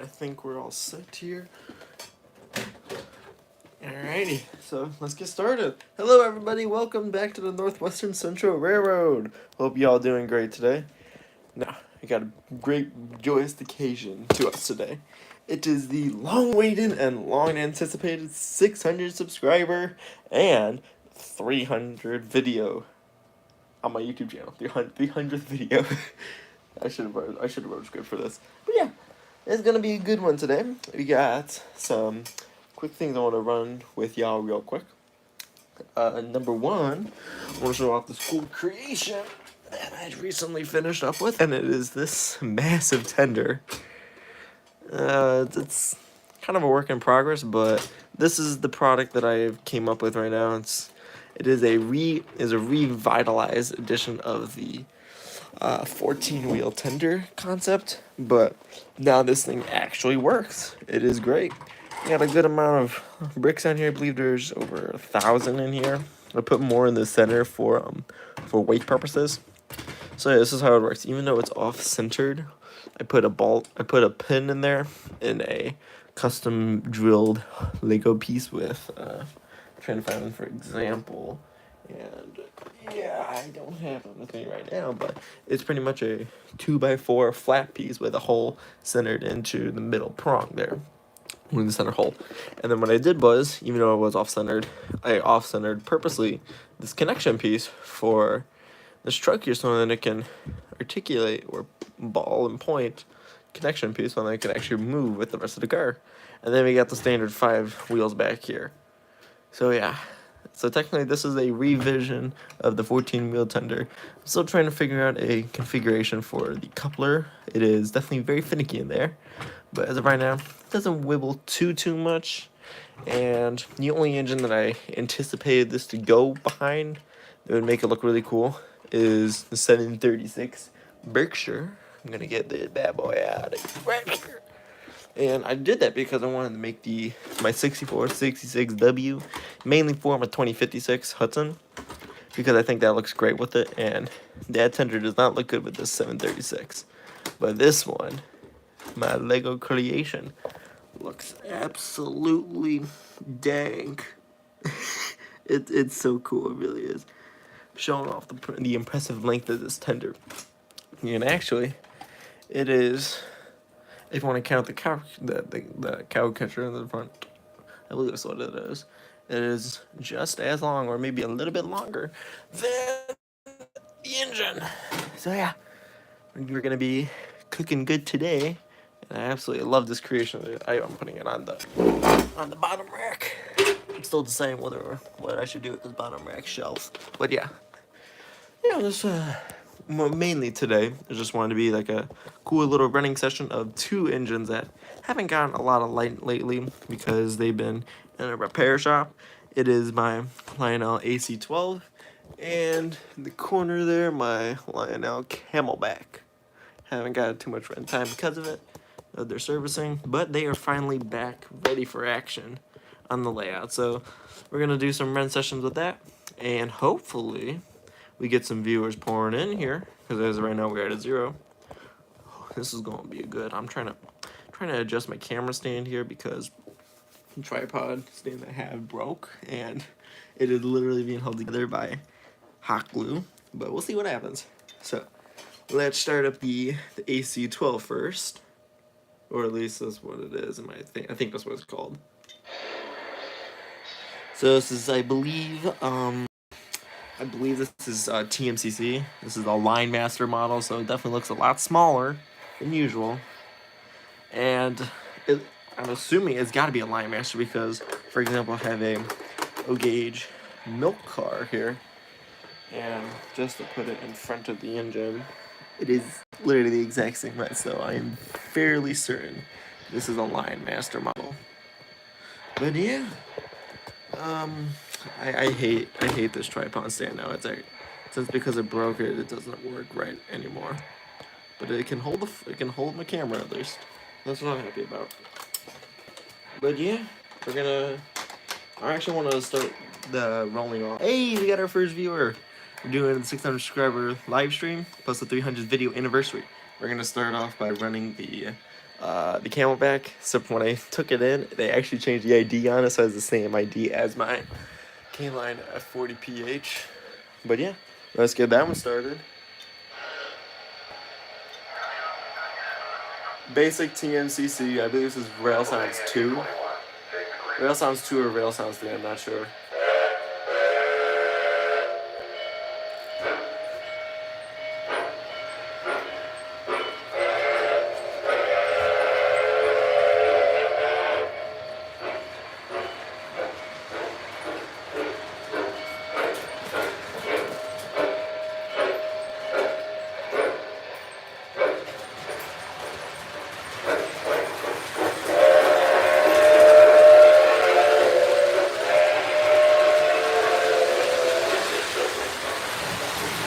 I think we're all set here. Alrighty, so let's get started. Hello everybody, welcome back to the Northwestern Central Railroad. Hope y'all doing great today. Now, we got a great joyous occasion to us today. It is the long-awaited and long-anticipated 600 subscriber and 300 video on my YouTube channel. 300th video. I should have wrote a script for this. But yeah, it's gonna be a good one today. We got some quick things I want to run with y'all real quick. Number one, I want to show off the school creation that I recently finished up with, and it is this massive tender. It's kind of a work in progress, but this is the product that I came up with right now. It is a revitalized edition of the 14-wheel tender concept, but now this thing actually works. It is great. Got a good amount of bricks on here. I believe there's over 1,000 in here. I put more in the center for weight purposes. So yeah, this is how it works. Even though it's off-centered, I put a pin in there in a custom drilled Lego piece with trying to find one for example. And yeah, I don't have it with me right now, but it's pretty much a 2x4 flat piece with a hole centered into the middle prong there, in the center hole. And then what I did was, even though it was off-centered, I off-centered purposely this connection piece for this truck here so that it can articulate or ball and point connection piece so that it can actually move with the rest of the car. And then we got the standard 5 wheels back here. So yeah. So technically this is a revision of the 14-wheel tender. I'm still trying to figure out a configuration for the coupler. It is definitely very finicky in there, but as of right now, it doesn't wibble too much. And the only engine that I anticipated this to go behind that would make it look really cool is the 736 Berkshire. I'm gonna get the bad boy out of Berkshire. And I did that because I wanted to make my 6466W mainly for my 2056 Hudson, because I think that looks great with it, and that tender does not look good with this 736. But this one, my Lego creation, looks absolutely dank. It's so cool, it really is. Showing off the impressive length of this tender. And actually, it is, if you want to count the cow catcher in the front, I believe that's what it is. It is just as long, or maybe a little bit longer, than the engine. So yeah, we're gonna be cooking good today, and I absolutely love this creation. I'm putting it on the bottom rack. I'm still deciding what I should do with this bottom rack shelf. But yeah, this mainly today, I just wanted to be like a cool little running session of 2 engines that haven't gotten a lot of light lately because they've been in a repair shop. It is my Lionel AC12, and in the corner there, my Lionel Camelback. Haven't got too much run time because of it, of their servicing, but they are finally back ready for action on the layout. So we're going to do some run sessions with that, and hopefully we get some viewers pouring in here, because as of right now we're at a 0. This is going to be a good. I'm trying to adjust my camera stand here because the tripod stand I have broke, and it is literally being held together by hot glue. But we'll see what happens. So let's start up the AC12 first, or at least that's what it is. I think that's what it's called. So this is, I believe this is TMCC. This is the Line Master model, so it definitely looks a lot smaller than usual. And I'm assuming it's got to be a Line Master because, for example, I have a O-gauge milk car here. And just to put it in front of the engine, it is literally the exact same right, so I am fairly certain this is a Line Master model. But yeah, I hate this tripod stand now. Since because it broke it doesn't work right anymore. But it can hold my camera at least. That's what I'm happy about. But yeah, I actually want to start the rolling off. Hey, we got our first viewer. We're doing the 600 subscriber live stream plus the 300 video anniversary. We're gonna start off by running the the Camelback. So when I took it in, they actually changed the ID on it, so it has the same ID as my K-Line F40PH. But yeah, let's get that one started. Basic TNCC, I believe this is Rail Sounds 2. Rail Sounds 2 or Rail Sounds 3, I'm not sure.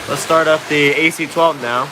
Let's start up the AC-12 now.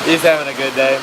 He's having a good day.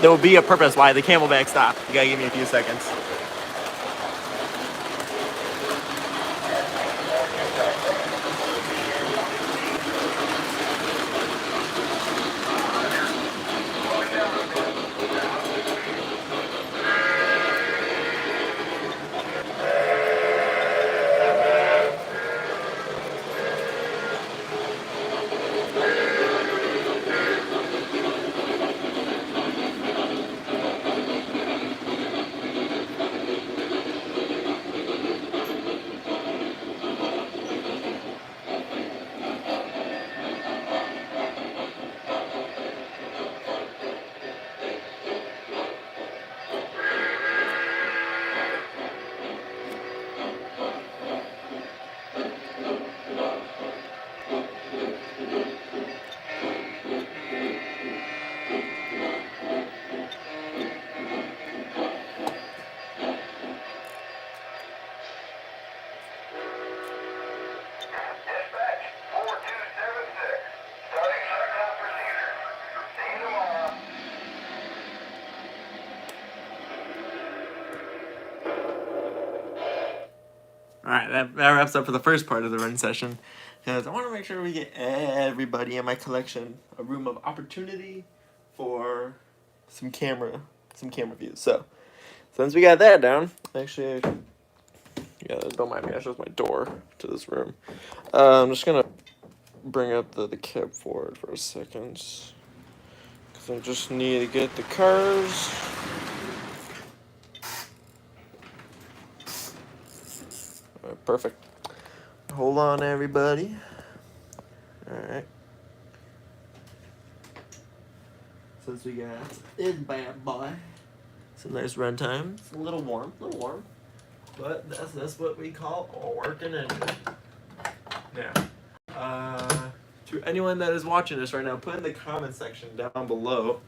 There will be a purpose why the Camelback stopped. You gotta give me a few seconds. that wraps up for the first part of the run session. Because I want to make sure we get everybody in my collection a room of opportunity for some camera views. So, since we got that down, actually, yeah, don't mind me, that's just my door to this room. I'm just gonna bring up the cab forward for a second. Because I just need to get the cars. Alright, perfect. Hold on, everybody. Alright. Since we got this bad boy, it's a nice run time. It's a little warm, but that's what we call a working engine. Now, to anyone that is watching this right now, put in the comment section down below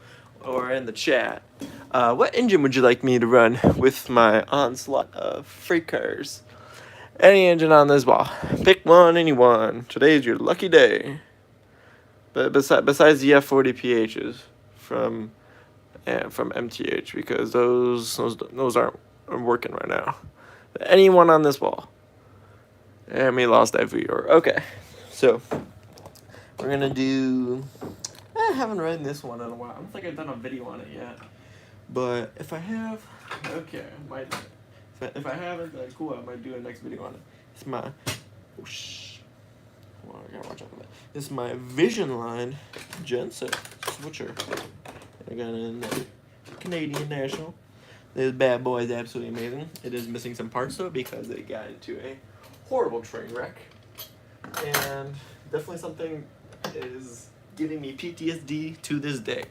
or in the chat, what engine would you like me to run with my onslaught of freight cars? Any engine on this wall. Pick one, anyone. Today's your lucky day. But besides the F40 PHs from MTH, because those aren't working right now. But anyone on this wall. And we lost that viewer. Okay, so we're gonna do. I haven't read this one in a while. I don't think I've done a video on it yet. But if I have, okay, I might. If I haven't, then cool. I might do a next video on it. It's my. Oh shh. Well, I gotta watch out for that. This is my Vision Line genset switcher. I got it in Canadian National. This bad boy is absolutely amazing. It is missing some parts though because it got into a horrible train wreck, and definitely something is giving me PTSD to this day.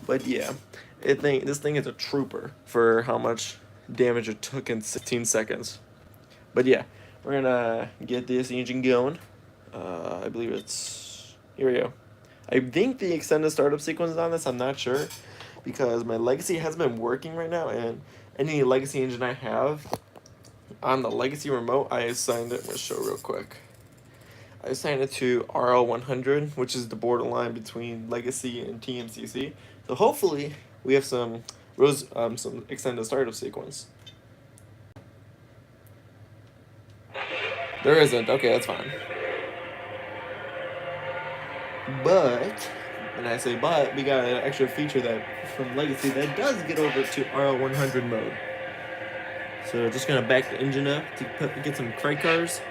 But yeah, this thing is a trooper for how much damage it took in 16 seconds. But yeah, we're gonna get this engine going. I believe it's here we go. I think the extended startup sequence is on this. I'm not sure because my Legacy has been working right now, and any Legacy engine I have on the Legacy remote, I assigned it. I'm gonna show real quick. I assigned it to RL100, which is the borderline between Legacy and TMCC. So hopefully we have some extended startup sequence. There isn't. Okay, that's fine. But, and I say but, we got an extra feature that from Legacy that does get over to RL100 mode. So just gonna back the engine up to get some freight cars.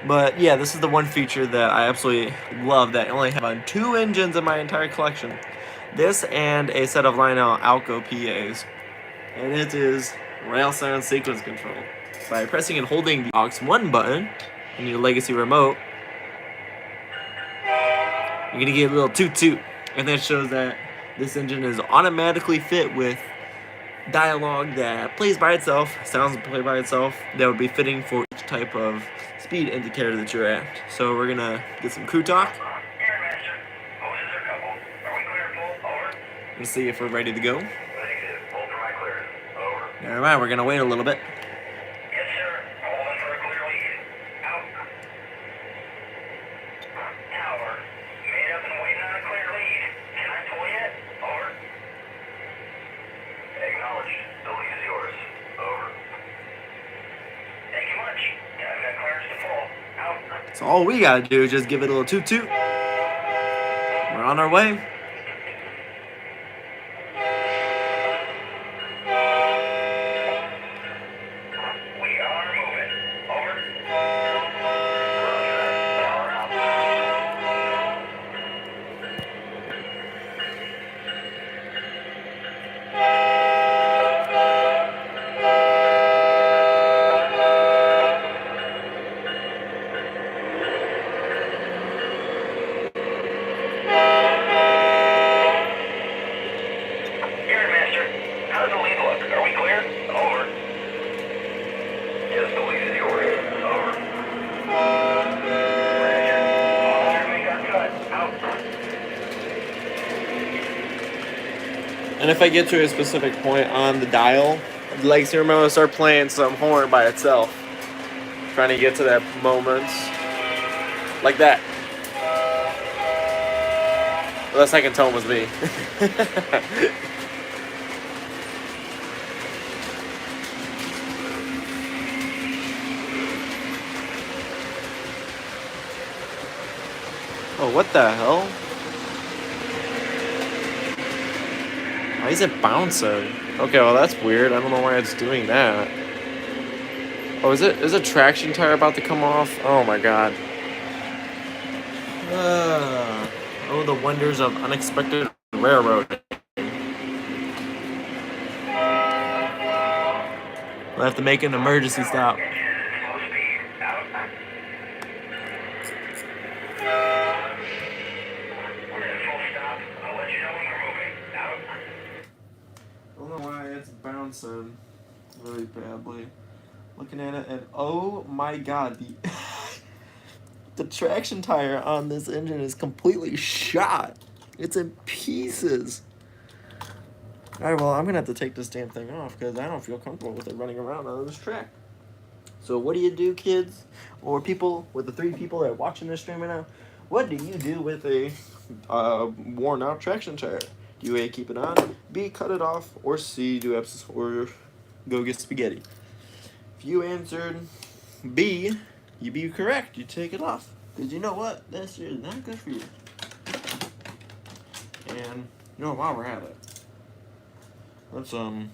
But yeah, this is the one feature that I absolutely love that I only have on 2 engines in my entire collection. This and a set of Lionel Alco PAs. And it is rail sound sequence control. By pressing and holding the AUX1 button in your Legacy remote, you're gonna get a little toot toot. And that shows that this engine is automatically fit with dialogue that plays by itself, sounds that play by itself, that would be fitting for each type of speed indicator that you're at. So we're gonna get some crew talk. Let's see if we're ready to go. Never mind, we're gonna wait a little bit. So all we gotta do is just give it a little toot toot. We're on our way. We are moving. Over. And if I get to a specific point on the dial, the legacy remote will start playing some horn by itself. Trying to get to that moment. Like that. Well, the second tone was me. Oh, what the hell? Why is it bouncing? Okay, well that's weird. I don't know why it's doing that. Oh, is a traction tire about to come off? Oh my god. Oh, the wonders of unexpected railroading. We'll have to make an emergency stop. I don't know why it's bouncing really badly. Looking at it, and oh my god, the traction tire on this engine is completely shot. It's in pieces. Alright, well, I'm gonna have to take this damn thing off because I don't feel comfortable with it running around on this track. So what do you do, kids? Or people, with the 3 people that are watching this stream right now, what do you do with a worn out traction tire? Do you A, keep it on, B, cut it off, or C, or go get spaghetti? If you answered B, you'd be correct. You take it off. Because you know what? That shit is not good for you. And, you know, while we're at it, let's, I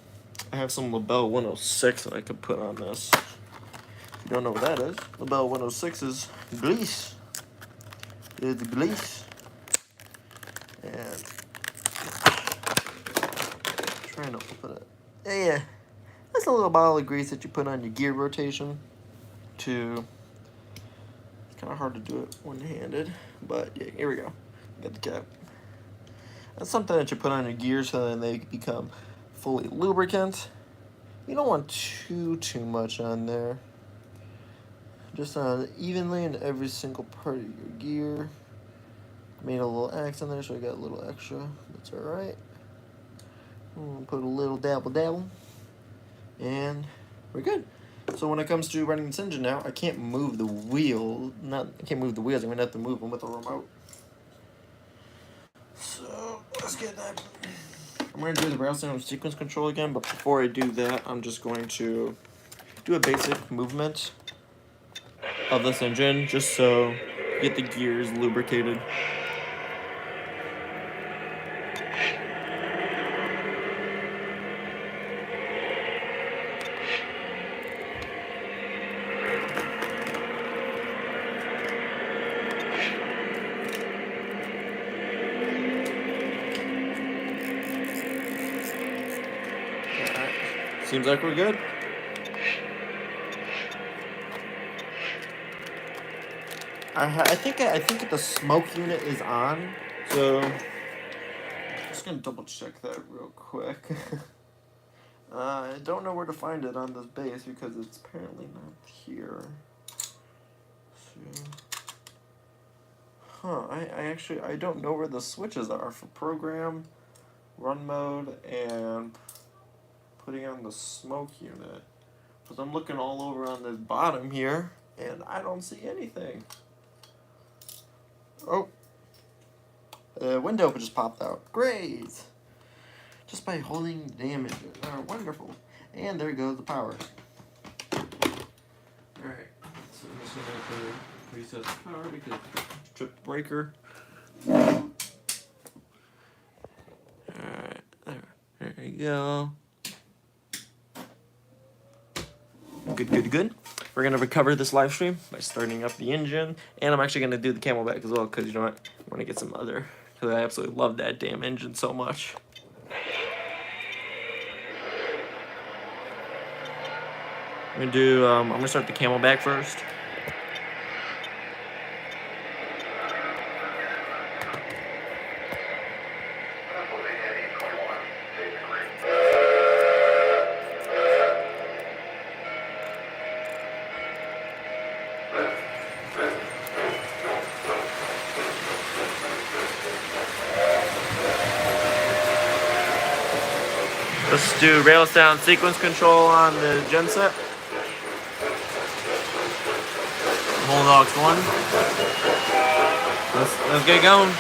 have some LaBelle 106 that I could put on this. If you don't know what that is, LaBelle 106 is grease. It's grease. And, trying to open it. Yeah. That's a little bottle of grease that you put on your gear rotation to... It's kind of hard to do it one-handed, but yeah, here we go. Got the cap. That's something that you put on your gears so then they become fully lubricant. You don't want too much on there. Just on evenly in every single part of your gear. Made a little X on there, so I got a little extra. That's alright. Put a little dabble. And we're good. So when it comes to running this engine now, I can't move the wheel. I can't move the wheels. I'm gonna have to move them with a remote. So let's get that. I'm gonna do the rail stand with sequence control again, but before I do that, I'm just going to do a basic movement of this engine, just so get the gears lubricated. Seems like we're good. I think the smoke unit is on, so I'm just gonna double check that real quick. I don't know where to find it on this base because it's apparently not here. I don't know where the switches are for program, run mode, and putting on the smoke unit. Because I'm looking all over on this bottom here, and I don't see anything. Oh. The window just popped out. Great! Just by holding the damn engine. Oh, wonderful. And there goes the power. Alright. So I'm just going to have to reset the power because trip breaker. Alright. There you go. Good. We're going to recover this live stream by starting up the engine. And I'm actually going to do the Camelback as well because, you know what, I want to get some other... Because I absolutely love that damn engine so much. I'm going to start the Camelback first. Let's do rail sound sequence control on the genset. Bulldogs 1. Let's get going.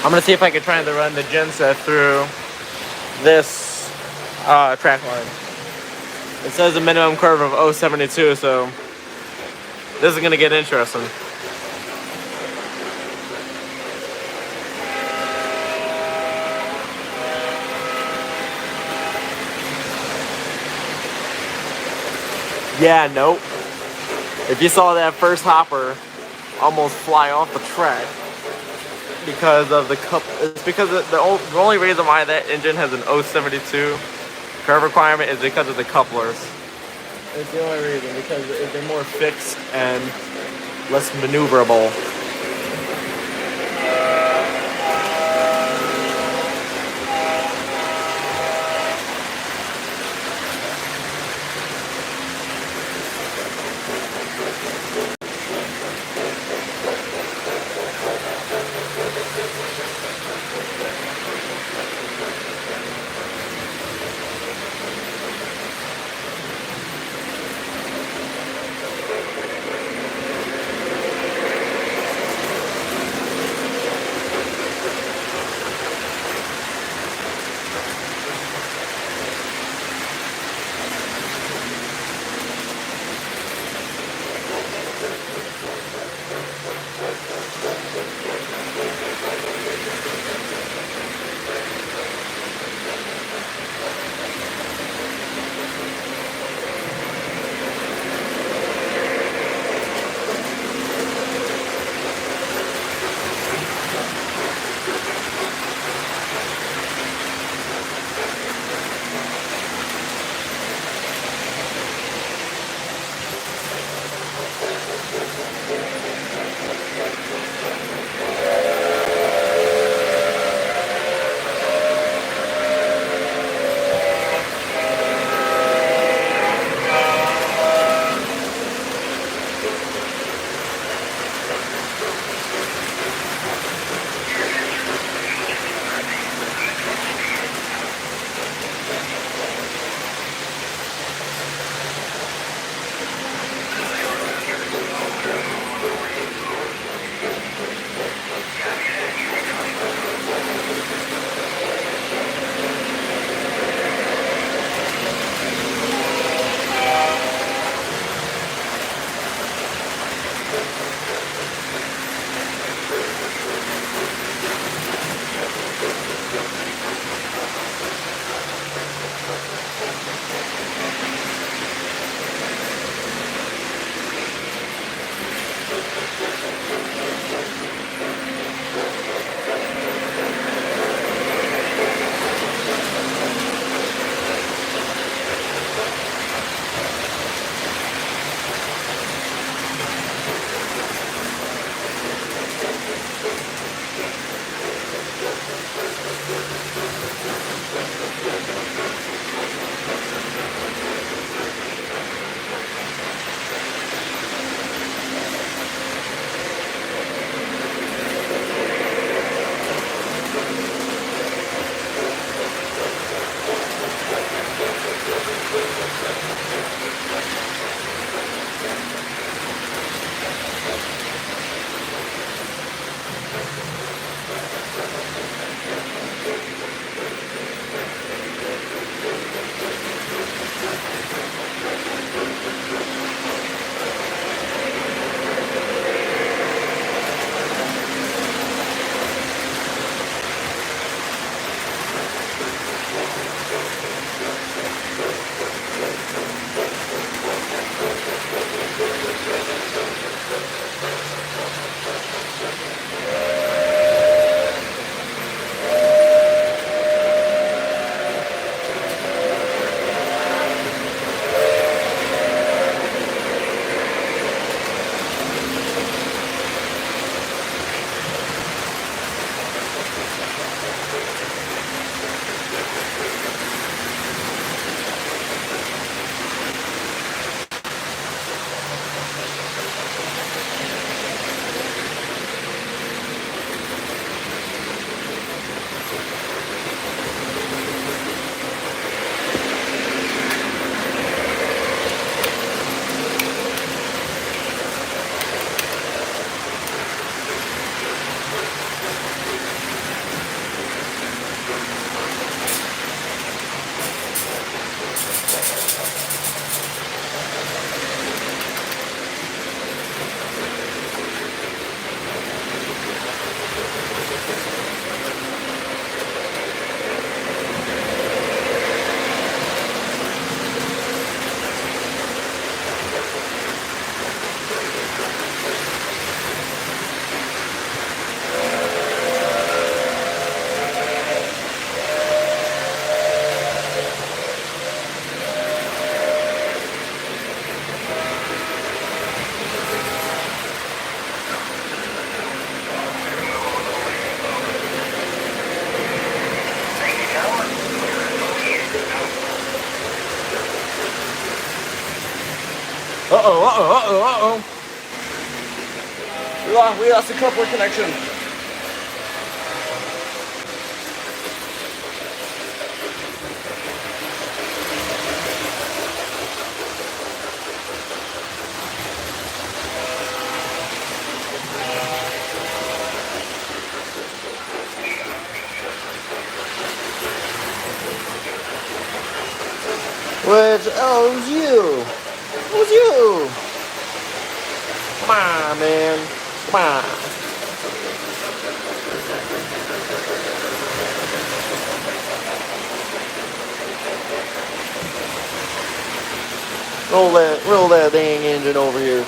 I'm gonna see if I can try to run the genset through this track line. It says a minimum curve of 0.72, so this is gonna get interesting. Yeah, nope. If you saw that first hopper almost fly off the track because of the cup, it's because the only reason why that engine has an 0.72 curve requirement is because of the couplers. It's the only reason, because they're more fixed and less maneuverable. We lost the coupler connection. Oh, it was you. It was you. Come on, man. Come on. Roll that dang engine over here.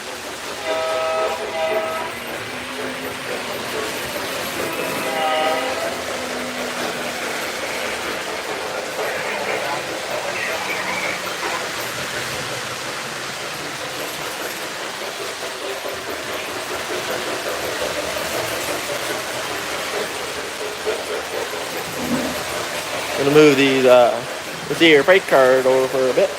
Gonna move these let's see your freight card over for a bit.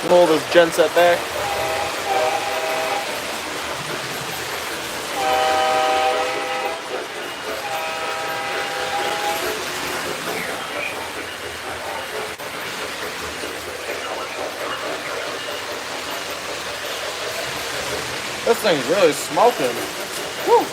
Pull this genset back. This thing's really smoking. Woo.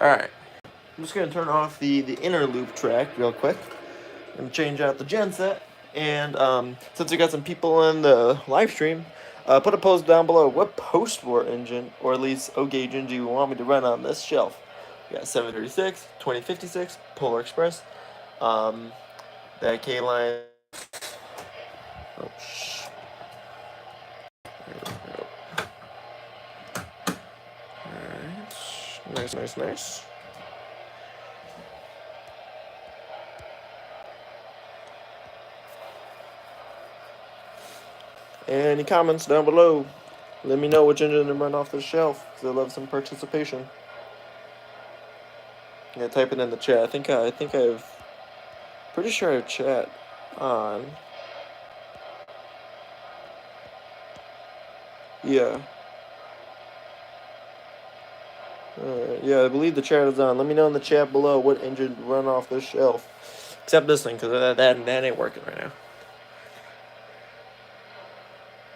Alright. I'm just gonna turn off the inner loop track real quick and change out the genset. And since we got some people in the live stream, put a post down below. What post-war engine, or at least O-gauge engine, do you want me to run on this shelf? We got 736, 2056, Polar Express, that K-line. Oh, shh. There we go. Alright. Nice, nice, nice. Any comments down below? Let me know which engine to run off the shelf, because I love some participation. Yeah, type it in the chat. I think I've pretty sure I have chat on. Yeah. Yeah, I believe the chat is on. Let me know in the chat below what engine to run off this shelf. Except this thing, because that ain't working right now.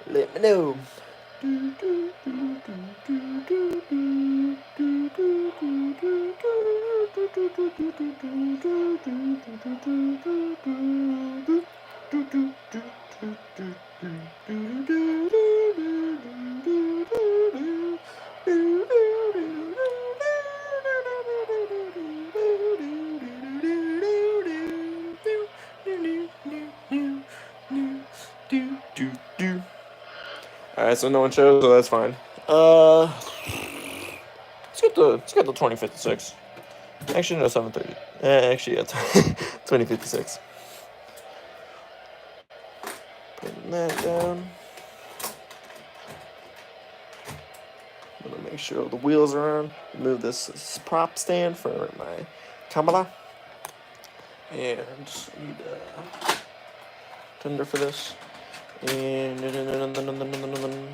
Let me know. Alright, so no one shows, so that's fine. Let's get the 2056. Actually, no, 730. Actually, yeah, 2056. Putting that down. I'm gonna make sure the wheels are on. Move this prop stand for my Kamala. And need a tender for this. And the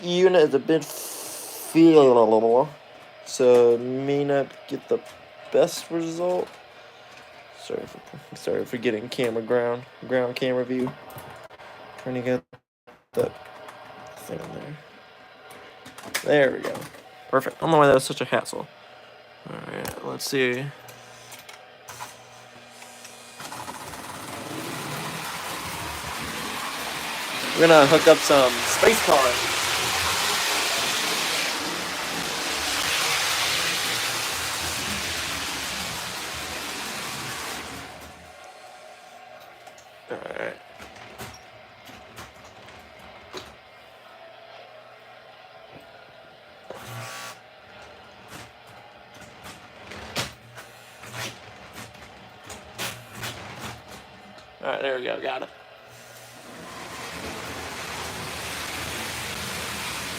E unit is a bit feel, so may not get the best result. Sorry for getting ground camera view. Trying to get that thing there. There we go. Perfect. I don't know why that was such a hassle. Alright, let's see. We're gonna hook up some space cars. Alright. Alright, there we go, got it.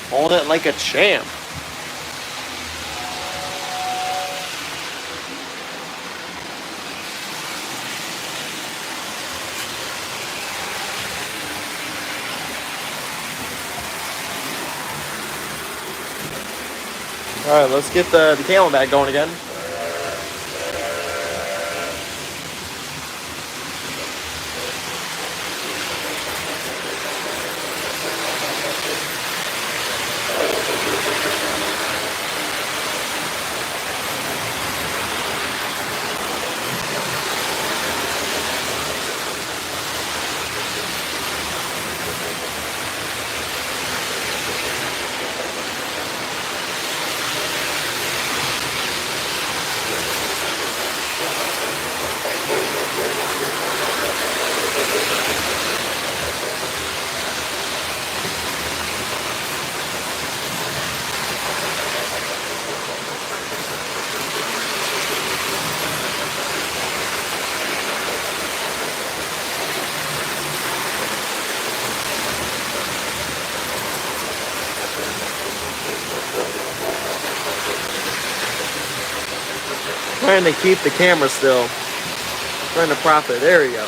Hold it like a champ. Alright, let's get the Camelback going again. Trying to keep the camera still. Trying to prop it. There we go.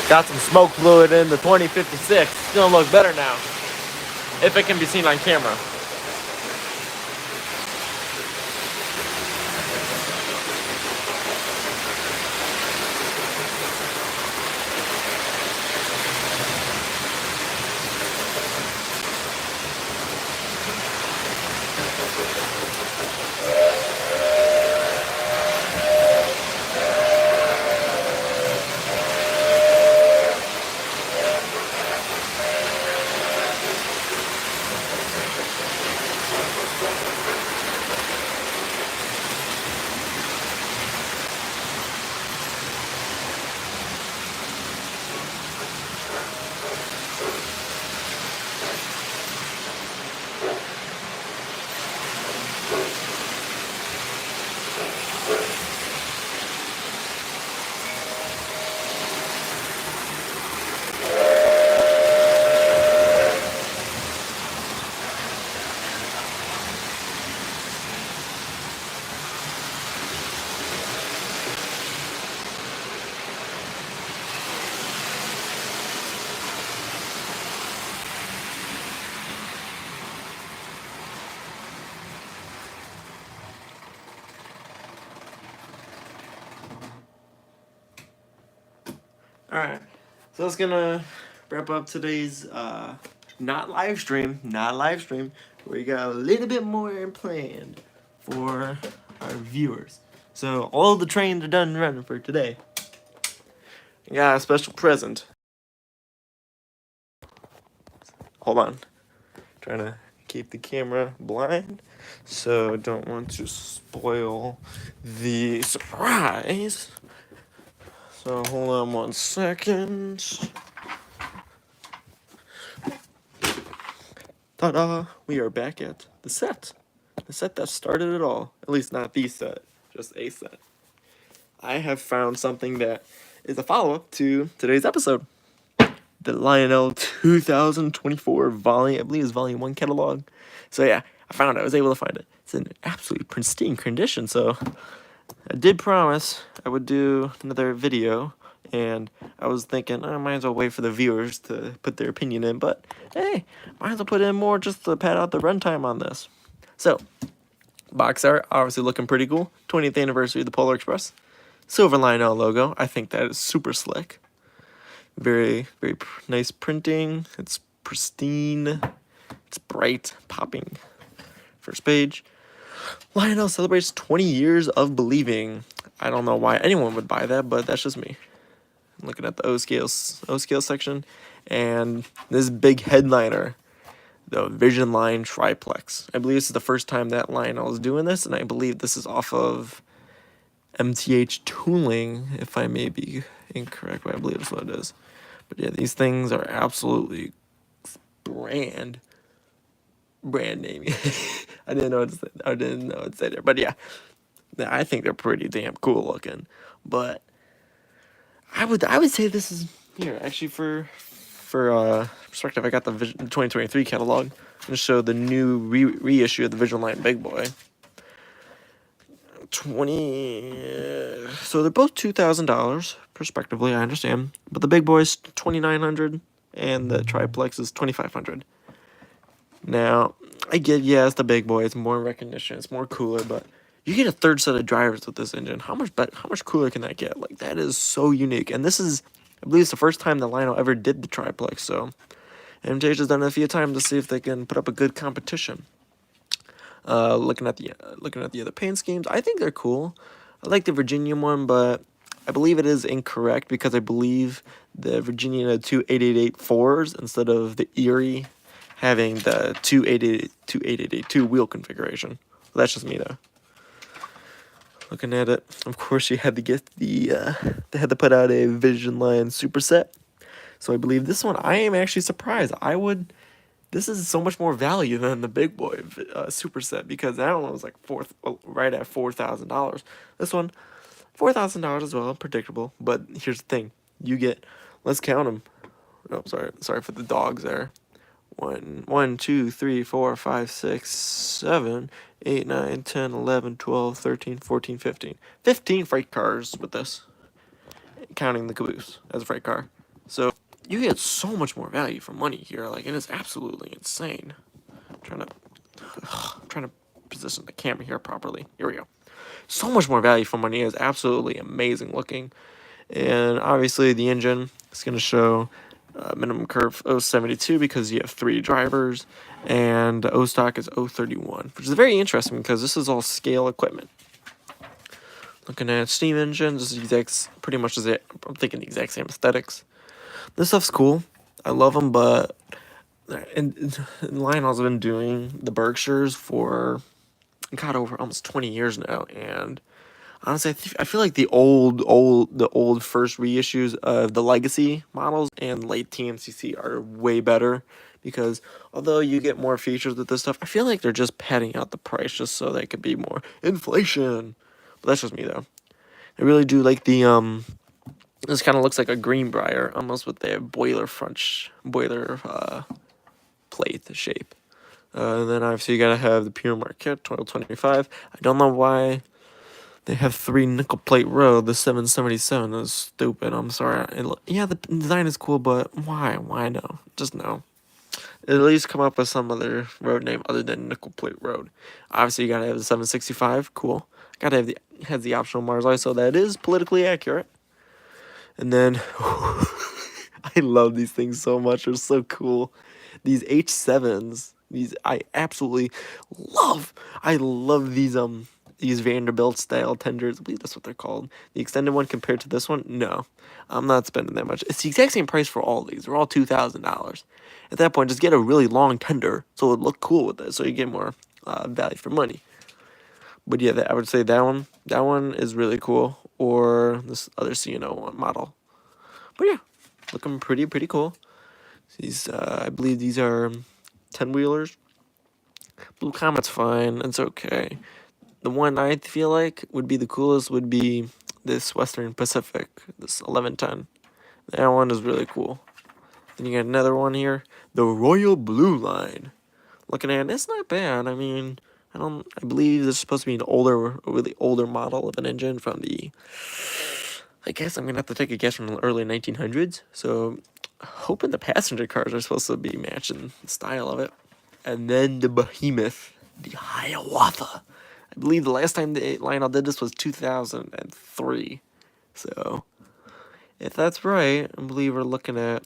Got some smoke fluid in the 2056. It's gonna look better now, if it can be seen on camera. Alright, so that's gonna wrap up today's not live stream. We got a little bit more planned for our viewers. So all the trains are done running for today. I got a special present. Hold on. Trying to keep the camera blind, so don't want to spoil the surprise. So hold on 1 second. Ta-da! We are back at the set. The set that started it all. At least not the set, just a set. I have found something that is a follow-up to today's episode. The Lionel 2024 volume, I believe it's volume 1 catalog. So yeah, I found it. I was able to find it. It's in absolutely pristine condition, so I did promise I would do another video, and I was thinking I might as well wait for the viewers to put their opinion in, but hey, might as well put in more just to pad out the runtime on this. So, box art, obviously looking pretty cool. 20th anniversary of the Polar Express. Silver Lionel logo. I think that is super slick. Very, very nice printing. It's pristine. It's bright, popping. First page. Lionel celebrates 20 years of believing. I don't know why anyone would buy that, but that's just me. I'm looking at the O scale section, and this big headliner, the Vision Line Triplex. I believe this is the first time that Lionel is doing this, and I believe this is off of MTH Tooling, if I may be incorrect, but I believe that's what it is. But yeah, these things are absolutely brand name. I didn't know what to say there, but yeah, I think they're pretty damn cool looking. But I would say this is here actually for perspective. I got the 2023 catalog. I'm gonna show the new reissue of the Vision Line Big Boy. 20. So they're both $2,000 respectively. I understand, but the Big Boy's $2,900 and the Triplex is $2,500. Now I get, yeah, it's the Big Boy. It's more recognition. It's more cooler, but you get a third set of drivers with this engine. How much cooler can that get? Like, that is so unique. And this is, I believe, it's the first time that Lionel ever did the Triplex. So MTH has done it a few times to see if they can put up a good competition. Looking at the other paint schemes, I think they're cool. I like the Virginian one, but I believe it is incorrect because I believe the Virginian had two 888-4s instead of the Erie having the two 888-2 wheel configuration. Well, that's just me though. Looking at it, of course, you had to get the they had to put out a Vision Line superset. So I believe this one, I am actually surprised. This is so much more value than the Big Boy superset, because that one was like right at $4,000. This one, $4,000 as well, predictable. But here's the thing: you get, let's count them. Oh, sorry for the dogs there. 1, 2, 3, 4, 5, 6, 7, 8, 9, 10, 11, 12, 13, 14, 15. 15 freight cars with this, counting the caboose as a freight car. So you get so much more value for money here. Like, it is absolutely insane. I'm trying to position the camera here properly. Here we go. So much more value for money. Is absolutely amazing looking. And obviously the engine is going to show minimum curve 072 because you have 3 drivers, and the O stock is 031, which is very interesting because this is all scale equipment. Looking at steam engines, this is pretty much I'm thinking the exact same aesthetics. This stuff's cool. I love them, but Lionel's been doing the Berkshires for over almost 20 years now, and honestly, I feel like the old first reissues of the legacy models and late TMCC are way better because although you get more features with this stuff, I feel like they're just padding out the price just so they could be more inflation. But that's just me though. I really do like the This kind of looks like a Greenbrier almost with the boiler plate shape. And then obviously you gotta have the Pure Marquette 1225. I don't know why they have 3 nickel plate road. The 777 is stupid. I'm sorry. Yeah, the design is cool, but why? Why no? Just no. At least come up with some other road name other than nickel plate road. Obviously, you gotta have the 765. Cool. Gotta have has the optional Mars Eye, so that is politically accurate. And then I love these things so much. They're so cool. These H7s. I absolutely love. I love these Vanderbilt style tenders. I believe that's what they're called. The extended one compared to this one, no, I'm not spending that much. It's the exact same price for all these. They're all $2,000. At that point, just get a really long tender so it would look cool with it, so you get more value for money. But yeah, I would say that one is really cool, or this other C&O one model. But yeah, looking pretty cool. These I believe these are 10-wheelers. Blue Comet's fine. It's okay. The one I feel like would be the coolest would be this Western Pacific, this 1110. That one is really cool. Then you got another one here, the Royal Blue Line. Looking at it, it's not bad. I mean, I believe this is supposed to be a really older model of an engine from I guess I'm gonna have to take a guess from the early 1900s. So, hoping the passenger cars are supposed to be matching the style of it. And then the Behemoth, the Hiawatha. I believe the last time Lionel did this was 2003. So, if that's right, I believe we're looking at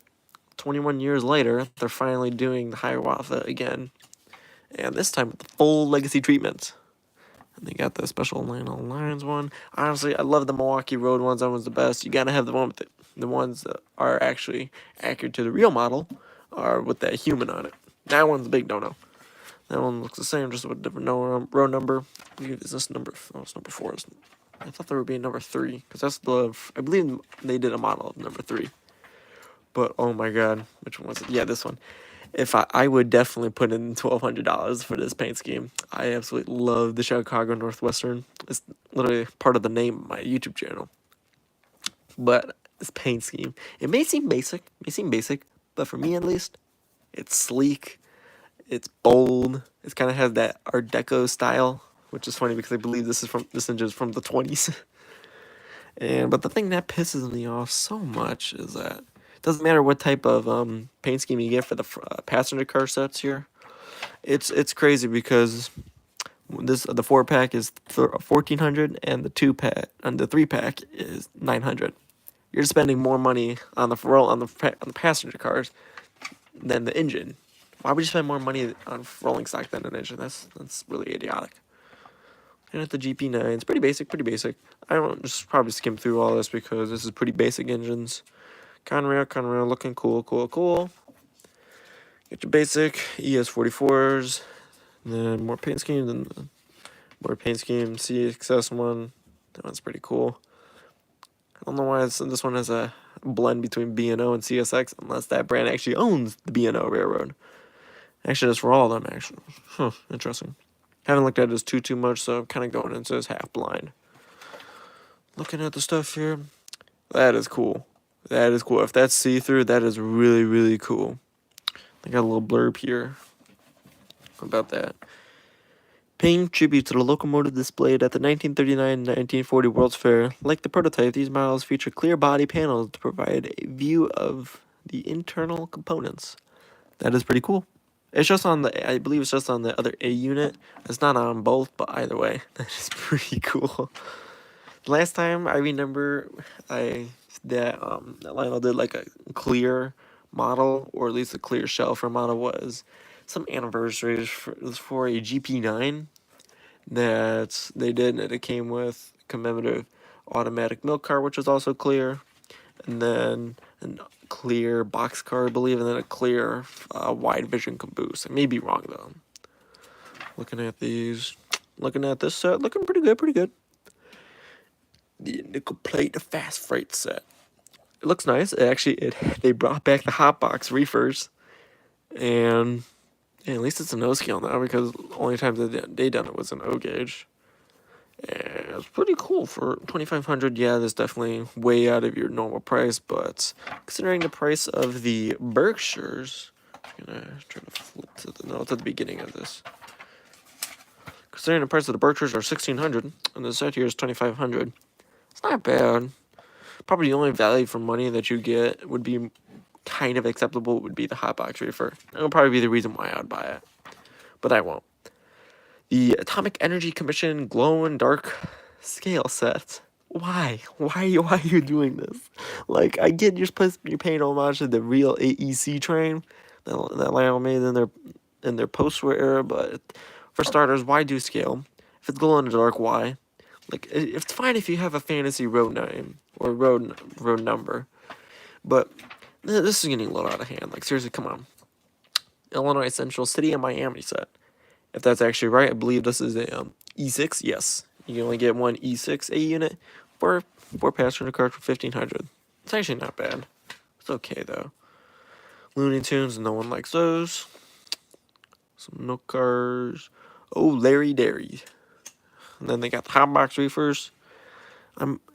21 years later, they're finally doing the Hiawatha again. And this time with the full legacy treatment. And they got the special Lionel Lions one. Honestly, I love the Milwaukee Road ones. That one's the best. You gotta have the one with the ones that are actually accurate to the real model, or with that human on it. That one's a big no-no. That one looks the same, just with a different row number. Is this number? Oh, it's number 4. I thought there would be a number 3, because that's I believe they did a model of number 3. But oh my god, which one was it? Yeah, this one. If I would definitely put in $1,200 for this paint scheme. I absolutely love the Chicago Northwestern. It's literally part of the name of my YouTube channel. But this paint scheme, it may seem basic, but for me at least, it's sleek. It's bold. It kind of has that Art Deco style, which is funny because I believe this engine is from the 20s. But the thing that pisses me off so much is that it doesn't matter what type of paint scheme you get for the passenger car sets here. It's crazy because the 4-pack is 1,400 and the 2-pack and the 3-pack is 900. You're spending more money on the passenger cars than the engine. Why would you spend more money on rolling stock than an engine? That's really idiotic. And at the GP9, it's pretty basic. I don't just probably skim through all this because this is pretty basic engines. Conrail looking cool. Get your basic ES44s, and then more paint schemes, CXS one. That one's pretty cool. I don't know why this one has a blend between B&O and CSX, unless that brand actually owns the B&O railroad. Actually, that's for all of them, actually. Interesting. Haven't looked at this too much, so I'm kind of going into this half blind. Looking at the stuff here, that is cool. If that's see-through, that is really cool. I got a little blurb here about that. Paying tribute to the locomotive displayed at the 1939-1940 World's Fair, like the prototype, these models feature clear body panels to provide a view of the internal components. That is pretty cool. It's just on the, I believe it's just on the other A unit. It's not on both, but either way, that is pretty cool. Last time I remember, that Lionel did like a clear model, or at least a clear shell for a model, was some anniversaries for a GP9 that they did, and it came with commemorative automatic milk car, which was also clear, and then a clear box car, I believe, and then a clear wide vision caboose. I may be wrong though. Looking at these, looking at this set, looking pretty good, pretty good. The nickel plate fast freight set. It looks nice. They brought back the hot box reefers, and yeah, at least it's an O scale now, because the only time that they done it was an O gauge. And it's pretty cool for 2,500. Yeah, that's definitely way out of your normal price, but considering the price of the Berkshires, I'm gonna try to flip to the notes at the beginning of this. Considering the price of the Berkshires are 1,600, and the set here is 2,500, it's not bad. Probably the only value for money that you get would be kind of acceptable would be the hotbox reefer. That'll probably be the reason why I would buy it, but I won't. The Atomic Energy Commission glow in dark scale set. Why? Why are you doing this? Like, I get you're paying homage to the real AEC train that Lionel made in their post-war era, but for starters, why do scale? If it's glow in the dark, why? Like, it's fine if you have a fantasy road name or road number, but this is getting a little out of hand. Like, seriously, come on. Illinois Central City and Miami set. If that's actually right, I believe this is a E6. Yes, you can only get one E6 A unit for 4-passenger cars for 1,500. It's actually not bad. It's okay though. Looney Tunes, no one likes those. Some milk cars. Oh, Larry Dairy. And then they got the hotbox reefers.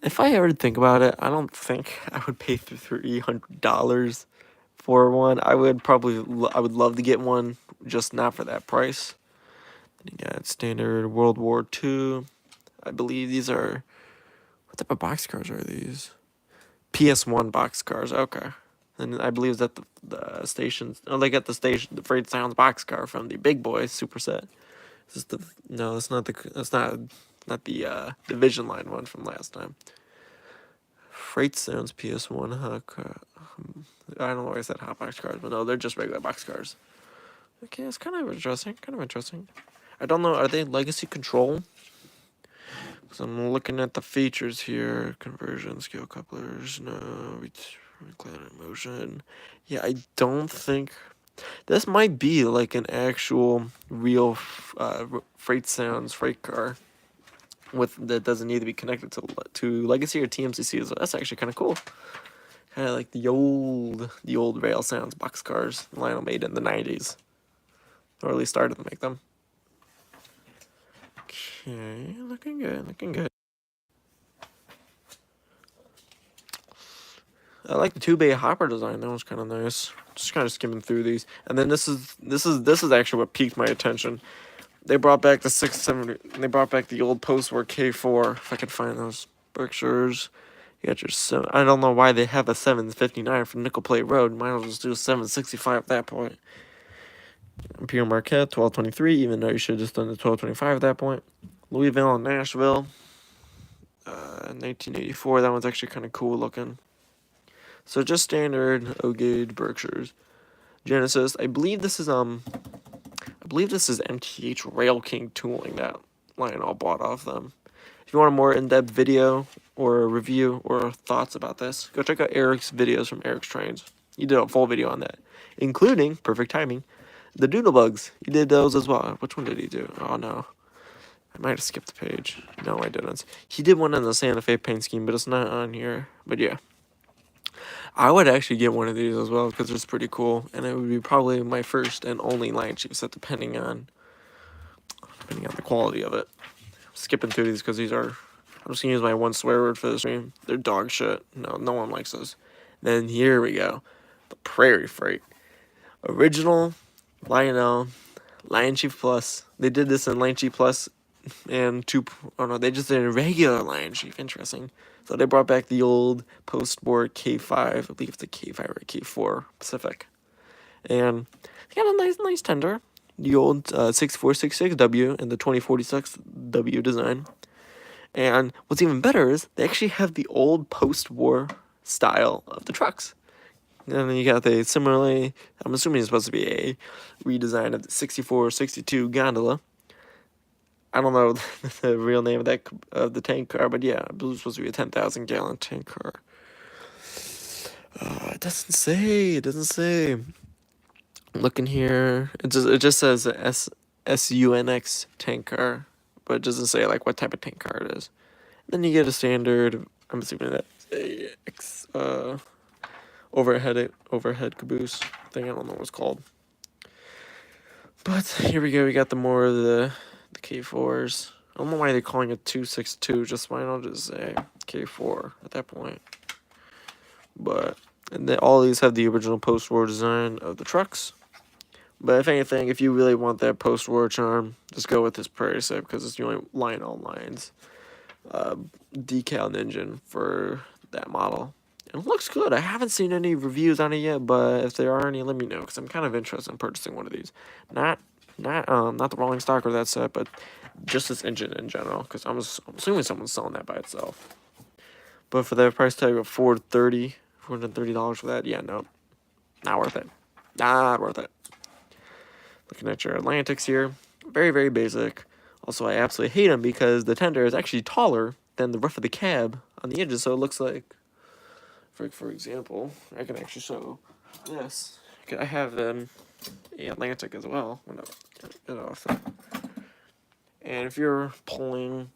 If I ever think about it, I don't think I would pay $300 for one. I would love to get one, just not for that price. You got standard World War II. I believe these are, what type of boxcars are these? PS1 boxcars. Okay. And I believe that the stations. Oh, they got the Freight Sounds boxcar from the Big Boy Superset. Is this no, it's not the Division Line one from last time. Freight Sounds PS1. I don't know why I said hot box cars, but no, they're just regular boxcars. Okay, it's kind of interesting. I don't know, are they legacy control? So I'm looking at the features here. Conversion, scale couplers, no, recliner motion. Yeah, I don't think, this might be like an actual real Freight Sounds freight car that doesn't need to be connected to legacy or TMCC, so that's actually kind of cool. Kind of like the old Rail Sounds boxcars Lionel made in the 90s, or at least started to make them. Okay, looking good. I like the 2-bay hopper design. That was kind of nice. Just kind of skimming through these, and then this is actually what piqued my attention. They brought back the 670. They brought back the old post-war K4. If I could find those Berkshires, you got your 7. I don't know why they have a 759 from Nickel Plate Road. Might as well just do a 765 at that point. Imperial Marquette 1223. Even though you should have just done the 1225 at that point. Louisville and Nashville. 1984. That one's actually kind of cool looking. So just standard O-gauge Berkshires. Genesis. I believe this is MTH Rail King tooling that Lionel bought off them. If you want a more in-depth video or a review or thoughts about this, go check out Eric's videos from Eric's Trains. He did a full video on that, including, perfect timing, the Doodlebugs. He did those as well. Which one did he do? Oh no, I might have skipped the page. No, I didn't. He did one on the Santa Fe paint scheme, but it's not on here. But yeah, I would actually get one of these as well because it's pretty cool, and it would be probably my first and only Lion Chief set, depending on the quality of it. Skipping through these because these are, I'm just gonna use my one swear word for this stream. They're dog shit. No one likes those. Then here we go, the Prairie Freight, original Lionel Lion Chief Plus. They did this in Lion Chief Plus and oh no, they just did a regular Lion Chief. Interesting. So they brought back the old post-war K5, I believe it's a K5 or a K4 Pacific. And they got a nice tender. The old 6466W and the 2046W design. And what's even better is they actually have the old post-war style of the trucks. And then you got the similarly, I'm assuming it's supposed to be a redesign of the 6462 gondola. I don't know the real name of the tank car, but yeah, I believe it's supposed to be a 10,000 gallon tank car. It doesn't say. It doesn't say. Looking here, it just says SUNX tank car, but it doesn't say like what type of tank car it is. Then you get a standard. I'm assuming that's a overhead caboose thing. I don't know what it's called. But here we go. We got the more of the K4s. I don't know why they're calling it 262. Just why not just say K4 at that point? But and then all these have the original post-war design of the trucks. But if anything, if you really want that post-war charm, just go with this Prairie Set because it's the only Lionel Lines decal and engine for that model. And it looks good. I haven't seen any reviews on it yet, but if there are any, let me know because I'm kind of interested in purchasing one of these. Not the rolling stock or that set, but just this engine in general because I'm assuming someone's selling that by itself. But for that price tag of $430 for that, yeah, no, not worth it. Not worth it. Looking at your Atlantics here, very, very basic. Also, I absolutely hate them because the tender is actually taller than the roof of the cab on the edges, so it looks like, for example, I can actually show this. I have the Atlantic as well. Get off that. And if you're pulling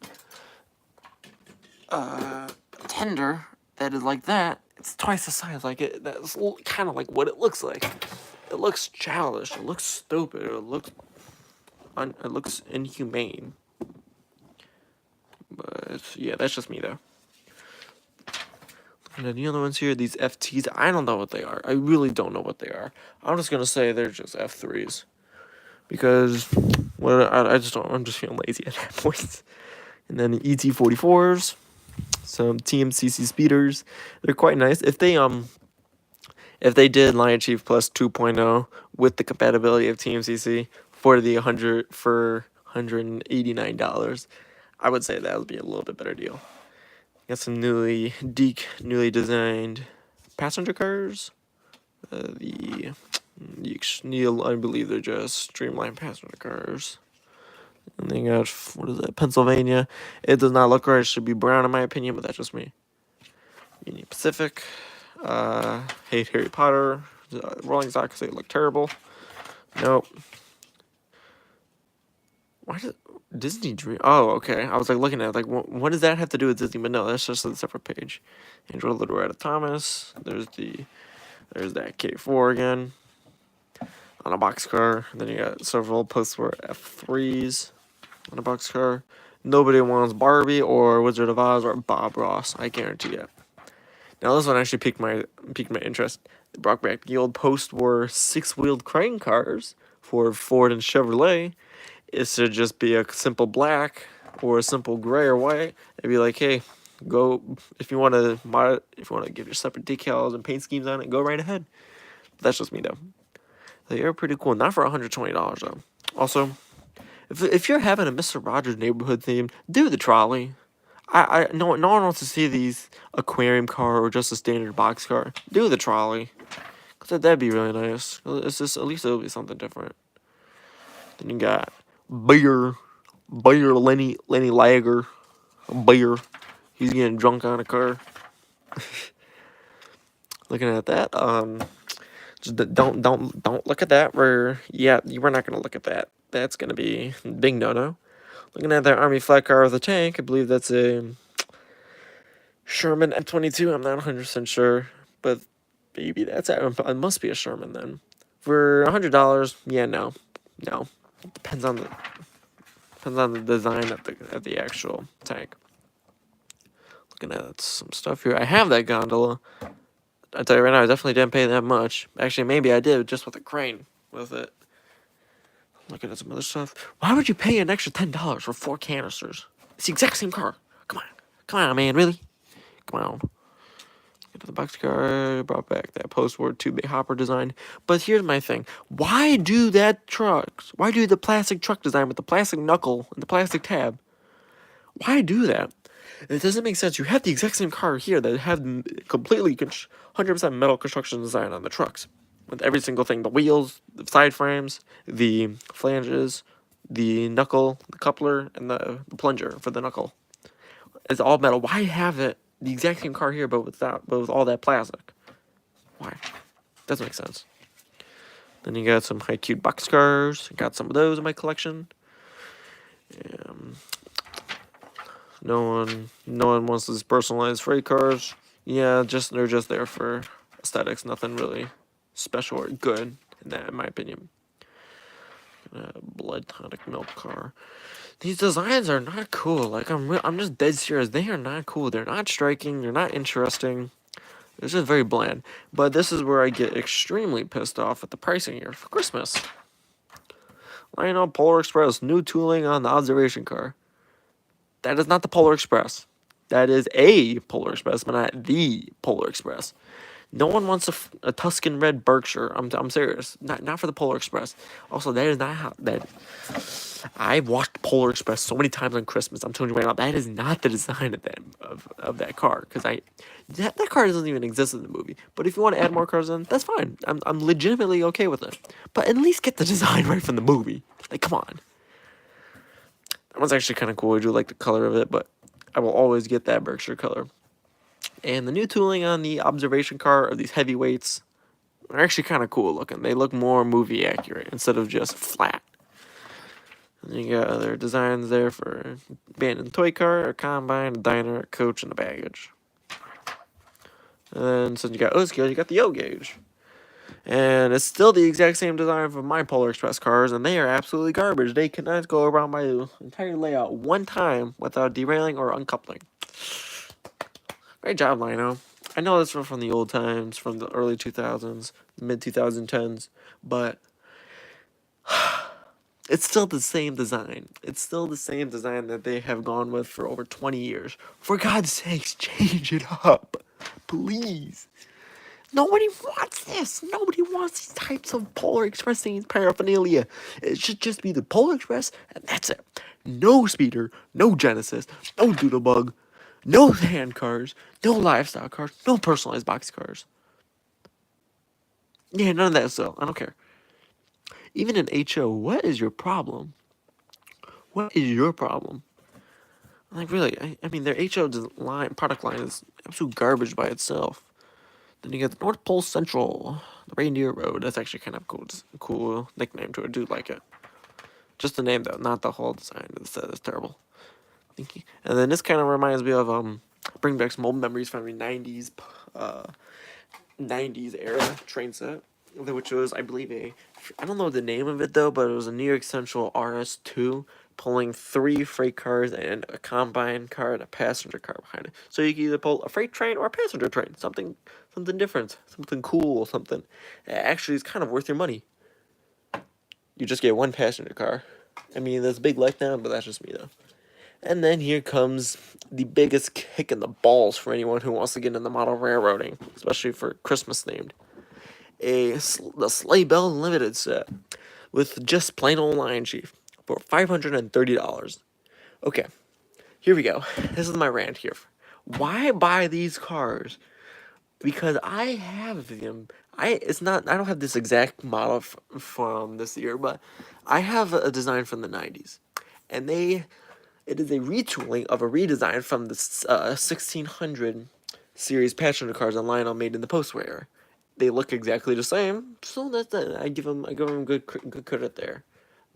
tender that is like that, it's twice the size. Like it, that's kind of like what it looks like. It looks childish. It looks stupid. It looks inhumane. But yeah, that's just me though. And then the other ones here, these FTs, I don't know what they are. I really don't know what they are. I'm just gonna say they're just F3s because I just don't. I'm just feeling lazy at that point. And then the ET44s, some TMCC speeders. They're quite nice. If they did Lion Chief Plus 2.0 with the compatibility of TMCC for $189, I would say that would be a little bit better deal. Got some newly designed passenger cars. The I believe they're just streamlined passenger cars. And they got, what is that, Pennsylvania. It does not look right. It should be brown in my opinion, but that's just me. Union Pacific. Hate Harry Potter. Rolling stock because they look terrible. Nope. Why does Disney Dream? Oh, okay. I was like looking at it, like what does that have to do with Disney? But no, that's just a separate page. Angela Loretta Thomas. There's that K4 again on a boxcar. Then you got several post-war F3s on a boxcar. Nobody wants Barbie or Wizard of Oz or Bob Ross. I guarantee it. Now this one actually piqued my interest. They brought back the old post-war six-wheeled crane cars for Ford and Chevrolet. It's to just be a simple black or a simple gray or white. It'd be like, hey, go if you want to give your separate decals and paint schemes on it, go right ahead. But that's just me though. They are pretty cool. Not for $120 though. Also, if you're having a Mr. Rogers neighborhood theme, do the trolley. No one wants to see these aquarium car or just a standard box car. Do the trolley, cause that'd be really nice. It's just at least it'll be something different. Then you got Beer Lenny Lager, Beer. He's getting drunk on a car. Looking at that, just don't look at that. We're not gonna look at that. That's gonna be big no. Looking at that Army flat car with a tank, I believe that's a Sherman M22. I'm not 100% sure, but maybe it must be a Sherman then. For $100, yeah, no. It depends on the design of the actual tank. Looking at some stuff here, I have that gondola. I tell you right now, I definitely didn't pay that much. Actually, maybe I did just with a crane with it. Looking at some other stuff. Why would you pay an extra $10 for 4 canisters? It's the exact same car. Come on, man, really? Come on. Get to the boxcar. Brought back that post-war 2-bay hopper design. But here's my thing. Why do that trucks? Why do the plastic truck design with the plastic knuckle and the plastic tab? Why do that? It doesn't make sense. You have the exact same car here that had completely 100% metal construction design on the trucks. With every single thing. The wheels, the side frames, the flanges, the knuckle, the coupler, and the plunger for the knuckle. It's all metal. Why have it the exact same car here, but with all that plastic? Why? Doesn't make sense. Then you got some high cute box cars. Got some of those in my collection. No one wants these personalized freight cars. Yeah, they're just there for aesthetics. Nothing really special or good in that, in my opinion. Blood tonic milk car. These designs are not cool. Like I'm just dead serious. They are not cool. They're not striking. They're not interesting. It's just very bland. But this is where I get extremely pissed off at the pricing here for Christmas. Lionel Polar Express, new tooling on the observation car. That is not the Polar Express. That is a Polar Express, but not the Polar Express. No one wants a Tuscan Red Berkshire. I'm serious. Not for the Polar Express. Also, that is not how that. I've watched Polar Express so many times on Christmas. I'm telling you right now, that is not the design of that car. Because that car doesn't even exist in the movie. But if you want to add more cars in, that's fine. I'm legitimately okay with it. But at least get the design right from the movie. Like, come on. That one's actually kind of cool. I do like the color of it, but I will always get that Berkshire color. And the new tooling on the observation car of these heavyweights are actually kind of cool looking. They look more movie accurate instead of just flat. And you got other designs there for abandoned toy car, a combine, a diner, a coach, and a baggage. And then since you got O-scale, you got the O-gauge. And it's still the exact same design for my Polar Express cars, and they are absolutely garbage. They cannot go around my entire layout one time without derailing or uncoupling. Great job, Lino. I know this from the old times, from the early 2000s, mid 2010s, but it's still the same design. It's still the same design that they have gone with for over 20 years. For God's sakes, change it up. Please. Nobody wants this. Nobody wants these types of Polar Express things, paraphernalia. It should just be the Polar Express, and that's it. No speeder, no Genesis, no Doodlebug, no hand cars, no livestock cars, no personalized box cars. Yeah, none of that stuff. I don't care. Even in HO, what is your problem? What is your problem? Like, really, I mean, their HO product line is absolute garbage by itself. Then you got the North Pole Central, the Reindeer Road. That's actually kind of cool nickname to it. I do like it. Just the name, though, not the whole design. It's terrible. Thank you. And then this kind of reminds me of bring back some old memories from the 90s era train set, which was, I believe, I don't know the name of it though, but it was a New York Central RS2 pulling 3 freight cars and a combine car and a passenger car behind it. So you can either pull a freight train or a passenger train, something different, something cool, something that actually is kind of worth your money. You just get one passenger car. I mean, that's a big letdown, but that's just me though. And then here comes the biggest kick in the balls for anyone who wants to get into model railroading, especially for Christmas themed. The Sleigh Bell Limited set with just plain old Lion Chief for $530. Okay, here we go. This is my rant here. Why buy these cars? Because I have them. I don't have this exact model from this year, but I have a design from the 90s, and it is a retooling of a redesign from the 1600 series passenger cars that Lionel made in the post-war era. They look exactly the same, so that's that. I give them good credit there.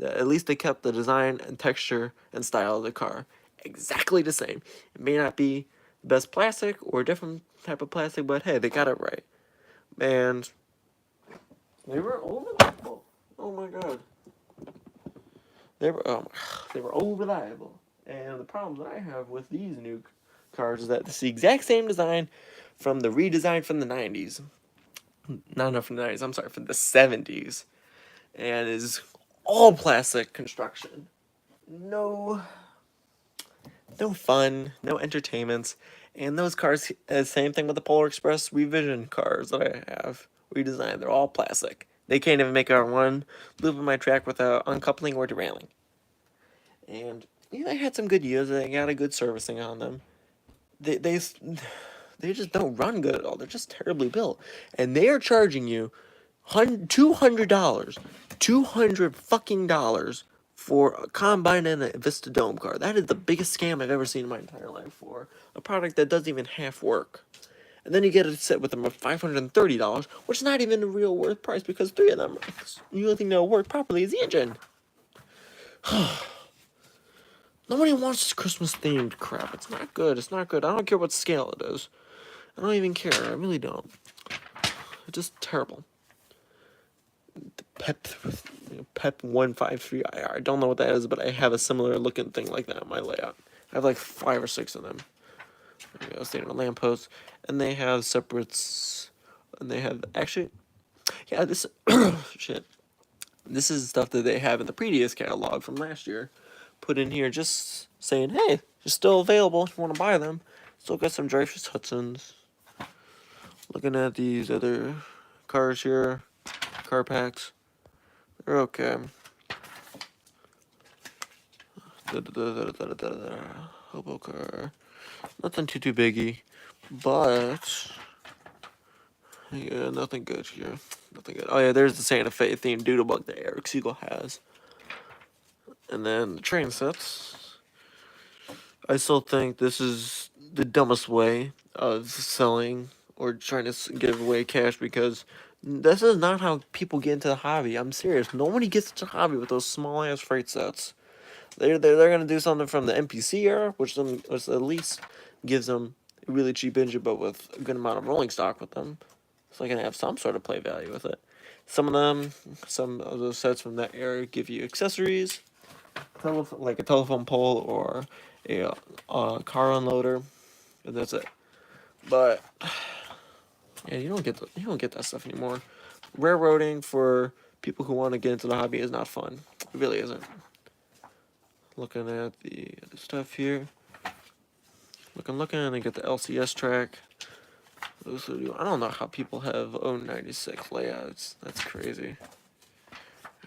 At least they kept the design and texture and style of the car exactly the same. It may not be the best plastic or a different type of plastic, but hey, they got it right. And they were all reliable. Oh my god, they were all reliable. And the problem that I have with these new cars is that it's the exact same design from the redesign from the 90s. Not from the 90s, I'm sorry, from the 70s. And is all plastic construction. No fun, no entertainments. And those cars, same thing with the Polar Express Revision cars that I have redesigned. They're all plastic. They can't even make out one loop of my track without uncoupling or derailing. And I had some good years. I got a good servicing on them. They just don't run good at all. They're just terribly built, and they are charging you $200, $200 for a Combine and a Vista Dome car. That is the biggest scam I've ever seen in my entire life for a product that doesn't even half work. And then you get a set with them for $530, which is not even the real worth price because 3 of them, the only thing that'll work properly is the engine. Nobody wants this Christmas themed crap. It's not good. It's not good. I don't care what scale it is. I don't even care. I really don't. It's just terrible. The Pep 153IR. I don't know what that is, but I have a similar looking thing like that in my layout. I have like 5 or 6 of them. There you go, standing on lampposts. And they have separates. And they have actually, yeah, this shit. This is stuff that they have in the previous catalog from last year. Put in here just saying, hey, they're still available if you want to buy them. Still got some Dreyfuss Hudsons. Looking at these other cars here, car packs. They're okay. Hobo car. Nothing too biggie. But yeah, nothing good here. Nothing good. Oh yeah, there's the Santa Fe themed Doodlebug that Eric Siegel has. And then the train sets. I still think this is the dumbest way of selling or trying to give away cash because this is not how people get into the hobby. I'm serious. Nobody gets into the hobby with those small ass freight sets. They're gonna do something from the MPC era, which at least gives them a really cheap engine, but with a good amount of rolling stock with them, so they can have some sort of play value with it. Some of those sets from that era give you accessories, like a telephone pole or a car unloader, and that's it. But yeah, you don't get that stuff anymore. Railroading for people who want to get into the hobby is not fun. It really isn't. Looking at the stuff here. Looking, and I get the LCS track. I don't know how people have 096 layouts. That's crazy.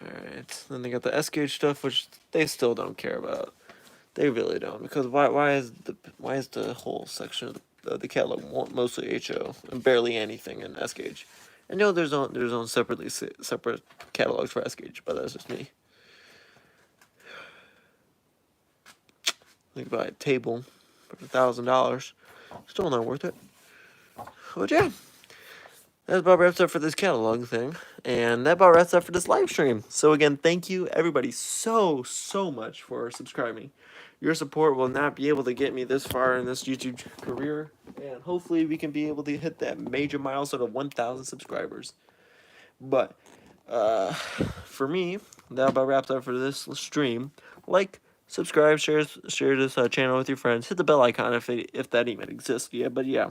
Alright, then they got the S-Gauge stuff, which they still don't care about. They really don't, because why is the whole section of the catalog mostly HO and barely anything in S-Gauge? I know there's separate catalogs for S-Gauge, but that's just me. Think about a table for $1,000. Still not worth it. But yeah, that about wraps up for this catalog thing, and that about wraps up for this live stream. So again, thank you everybody so much for subscribing. Your support will not be able to get me this far in this YouTube career, and hopefully we can be able to hit that major milestone of 1,000 subscribers. But for me, that about wraps up for this stream. Like, subscribe, share this channel with your friends. Hit the bell icon if that even exists yet. But yeah,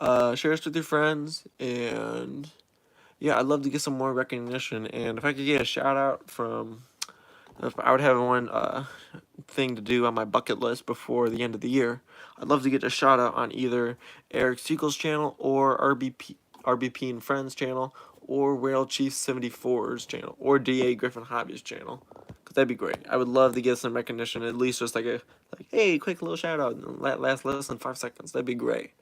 share this with your friends, and yeah, I'd love to get some more recognition. And if I could get a shout out from, if I would have one thing to do on my bucket list before the end of the year, I'd love to get a shout out on either Eric Siegel's channel or RBP and Friends channel, or Whale Chief 74's channel, or DA Griffin Hobbies channel, because that'd be great. I would love to get some recognition, at least just like hey, quick little shout out, last less than 5 seconds. That'd be great.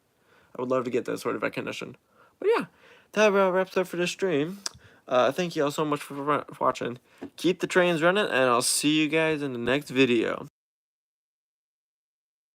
I would love to get that sort of recognition. But yeah, that wraps up for this stream. Thank you all so much for watching. Keep the trains running, and I'll see you guys in the next video.